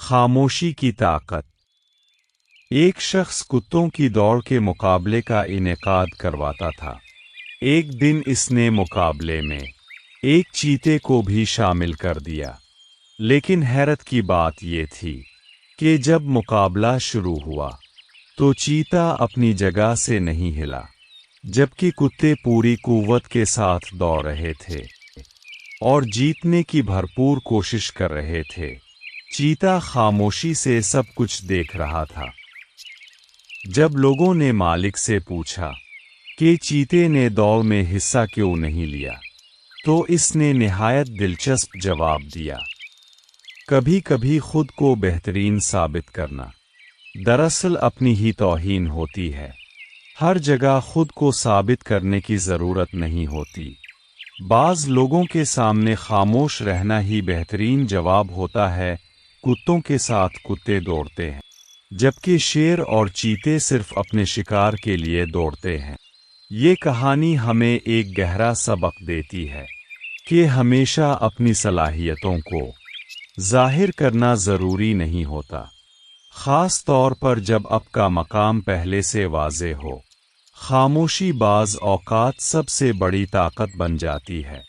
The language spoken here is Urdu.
خاموشی کی طاقت۔ ایک شخص کتوں کی دوڑ کے مقابلے کا انعقاد کرواتا تھا۔ ایک دن اس نے مقابلے میں ایک چیتے کو بھی شامل کر دیا، لیکن حیرت کی بات یہ تھی کہ جب مقابلہ شروع ہوا تو چیتا اپنی جگہ سے نہیں ہلا، جبکہ کتے پوری قوت کے ساتھ دوڑ رہے تھے اور جیتنے کی بھرپور کوشش کر رہے تھے۔ چیتا خاموشی سے سب کچھ دیکھ رہا تھا۔ جب لوگوں نے مالک سے پوچھا کہ چیتے نے دوڑ میں حصہ کیوں نہیں لیا، تو اس نے نہایت دلچسپ جواب دیا، کبھی کبھی خود کو بہترین ثابت کرنا دراصل اپنی ہی توہین ہوتی ہے۔ ہر جگہ خود کو ثابت کرنے کی ضرورت نہیں ہوتی۔ بعض لوگوں کے سامنے خاموش رہنا ہی بہترین جواب ہوتا ہے۔ کتوں کے ساتھ کتے دوڑتے ہیں، جبکہ شیر اور چیتے صرف اپنے شکار کے لیے دوڑتے ہیں۔ یہ کہانی ہمیں ایک گہرا سبق دیتی ہے کہ ہمیشہ اپنی صلاحیتوں کو ظاہر کرنا ضروری نہیں ہوتا، خاص طور پر جب آپ کا مقام پہلے سے واضح ہو۔ خاموشی بعض اوقات سب سے بڑی طاقت بن جاتی ہے۔